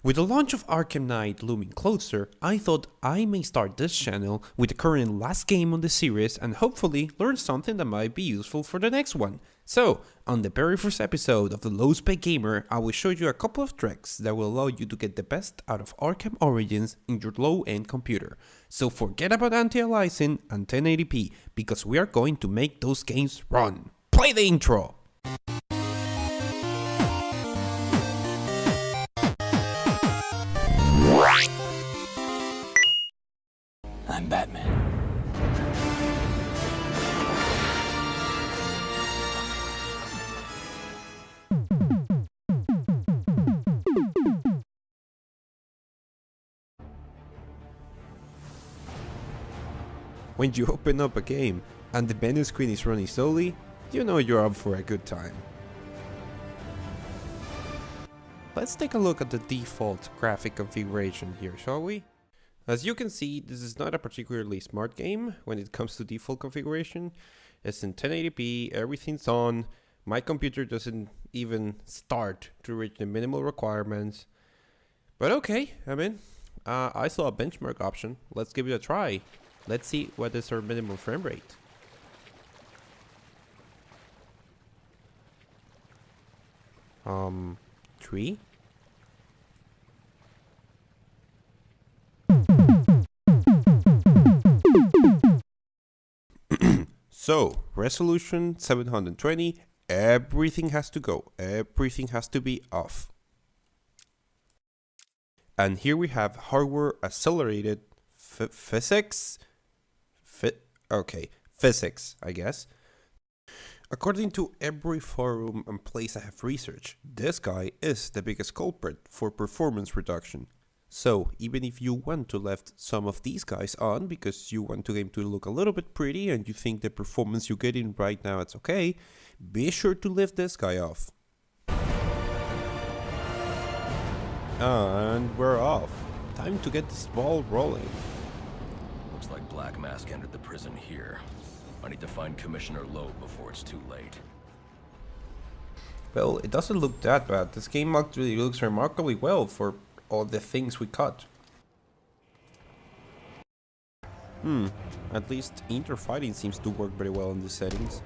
With the launch of Arkham Knight looming closer, I thought I may start this channel with the current last game on the series and hopefully learn something that might be useful for the next one. So, on the very first episode of the LowSpecGamer, I will show you a couple of tricks that will allow you to get the best out of Arkham Origins in your low-end computer. So forget about anti-aliasing and 1080p, because we are going to make those games run. Play the intro! I'm Batman. When you open up a game and the menu screen is running slowly, you know you're up for a good time. Let's take a look at the default graphic configuration here, shall we? As you can see, this is not a particularly smart game when it comes to default configuration. It's in 1080p, everything's on, my computer doesn't even start to reach the minimal requirements. But okay, I saw a benchmark option, let's give it a try. Let's see what is our minimum frame rate. Three? So, resolution 720, everything has to go, everything has to be off. And here we have hardware accelerated physics, I guess. According to every forum and place I have researched, this guy is the biggest culprit for performance reduction. So, even if you want to left some of these guys on because you want the game to look a little bit pretty and you think the performance you're getting right now it's okay, be sure to leave this guy off. And we're off. Time to get this ball rolling. Looks like Black Mask entered the prison here. I need to find Commissioner Loeb before it's too late. Well, it doesn't look that bad. This game actually looks remarkably well for all the things we cut. At least interfighting seems to work very well in these settings.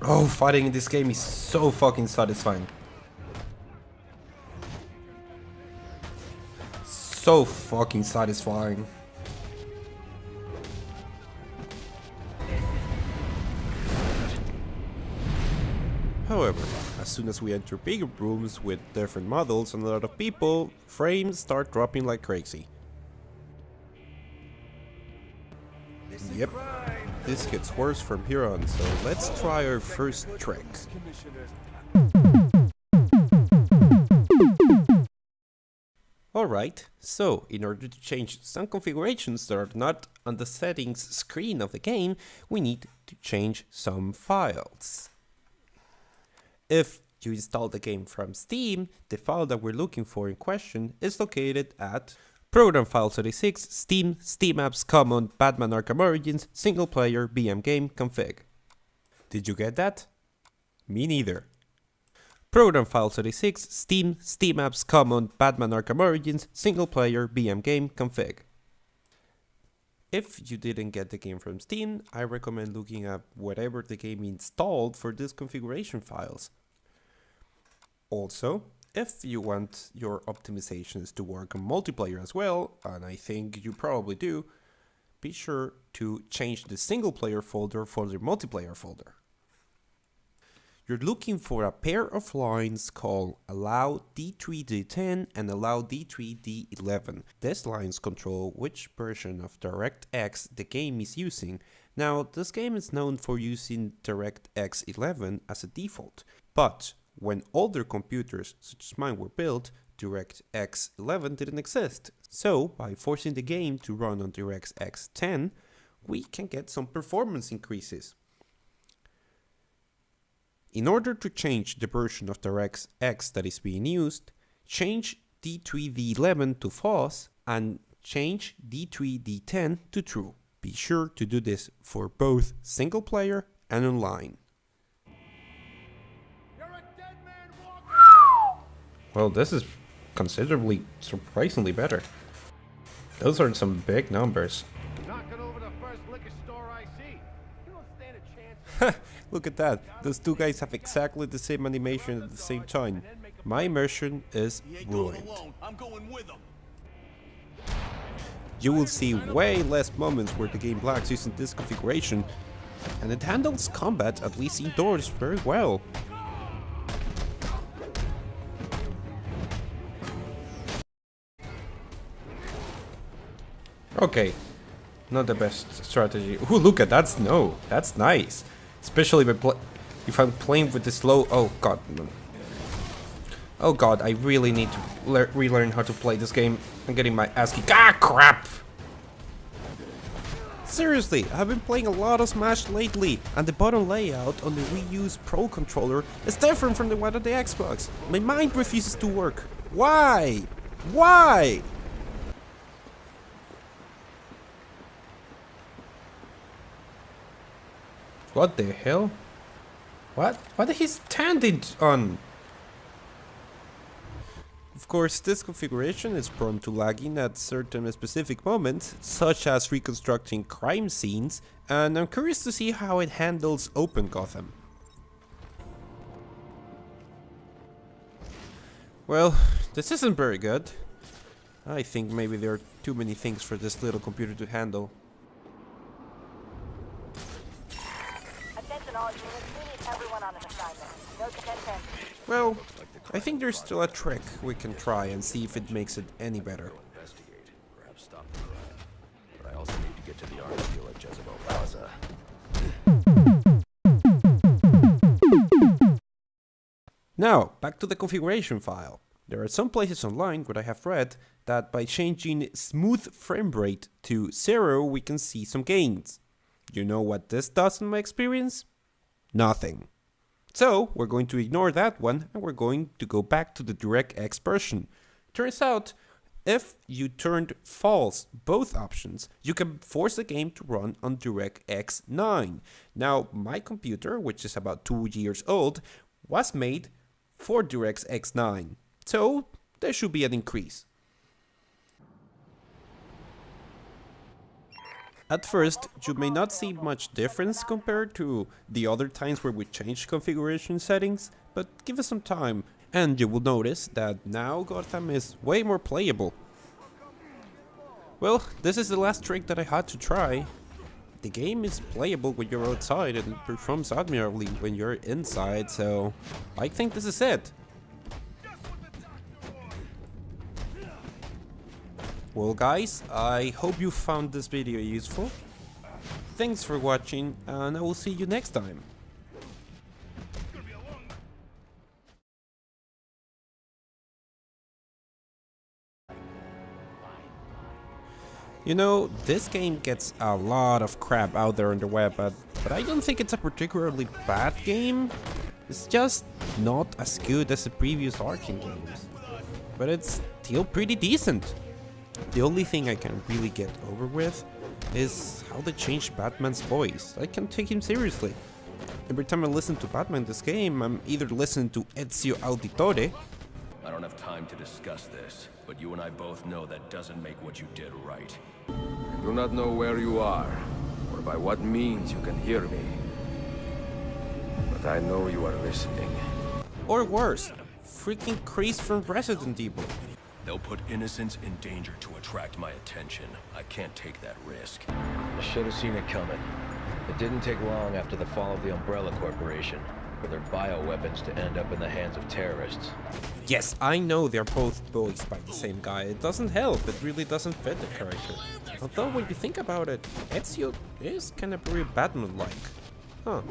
Oh, fighting in this game is so fucking satisfying. So fucking satisfying. However, as soon as we enter bigger rooms with different models and a lot of people, frames start dropping like crazy. Yep, this gets worse from here on, so let's try our first trick. Alright, so in order to change some configurations that are not on the settings screen of the game, we need to change some files. If you install the game from Steam, the file that we're looking for in question is located at Program File 36, Steam, Steam Apps Common, Batman Arkham Origins, Single Player, BM Game, Config. Did you get that? Me neither. Program File 36, Steam, Steam Apps Common, Batman Arkham Origins, Single Player, BM Game, Config. If you didn't get the game from Steam, I recommend looking at whatever the game installed for these configuration files. Also, if you want your optimizations to work on multiplayer as well, and I think you probably do, be sure to change the single player folder for the multiplayer folder. You're looking for a pair of lines called allow D3D10 and allow D3D11. These lines control which version of DirectX the game is using. Now, this game is known for using DirectX 11 as a default, but when older computers such as mine were built, DirectX 11 didn't exist. So, by forcing the game to run on DirectX 10, we can get some performance increases. In order to change the version of DirectX that is being used, change D3D11 to false and change D3D10 to true. Be sure to do this for both single player and online. Well, this is considerably, surprisingly better. Those are some big numbers. Knocking over the first liquor store I see. You don't stand a chance. Look at that. Those two guys have exactly the same animation at the same time. My immersion is ruined. I'm going with them. You will see way less moments where the game lags using this configuration, and it handles combat, at least indoors, very well. Okay, not the best strategy. Ooh, look at that snow. That's nice. Especially if I'm playing with the slow... Oh god. Oh god, I really need to relearn how to play this game. I'm getting my ass kicked. Ah, crap! Seriously, I've been playing a lot of Smash lately, and the button layout on the Wii U's Pro Controller is different from the one on the Xbox. My mind refuses to work. Why? Why? What the hell? What are he standing on? Of course, this configuration is prone to lagging at certain specific moments, such as reconstructing crime scenes, and I'm curious to see how it handles Open Gotham. Well, this isn't very good. I think maybe there are too many things for this little computer to handle. Attention all units, we need everyone on an assignment. No detention. Well, I think there's still a trick we can try and see if it makes it any better. Investigate, perhaps stop the crime. But I also need to get to the arms deal at Jezebel Plaza. Now, back to the configuration file. There are some places online where I have read that by changing smooth frame rate to 0 we can see some gains. You know what this does in my experience? Nothing. So, we're going to ignore that one and we're going to go back to the DirectX version. Turns out, if you turned false both options, you can force the game to run on DirectX 9. Now, my computer, which is about 2 years old, was made for DirectX 9. So, there should be an increase. At first, you may not see much difference compared to the other times where we changed configuration settings, but give us some time and you will notice that now Gotham is way more playable. Well, this is the last trick that I had to try. The game is playable when you're outside and performs admirably when you're inside, so I think this is it. Well guys, I hope you found this video useful. Thanks for watching and I will see you next time. You know, this game gets a lot of crap out there on the web, but I don't think it's a particularly bad game. It's just not as good as the previous Arkham games. But it's still pretty decent. The only thing I can really get over with is how they changed Batman's voice. I can't take him seriously. Every time I listen to Batman in this game, I'm either listening to Ezio Auditore. I don't have time to discuss this, but you and I both know that doesn't make what you did right. I do not know where you are, or by what means you can hear me. But I know you are listening. Or worse, freaking Chris from Resident Evil. They'll put innocents in danger to attract my attention. I can't take that risk. I should have seen it coming. It didn't take long after the fall of the Umbrella Corporation for their bioweapons to end up in the hands of terrorists. Yes, I know they're both voiced by the same guy. It doesn't help, it really doesn't fit the character. Although when you think about it, Ezio is kind of very Batman-like. Huh.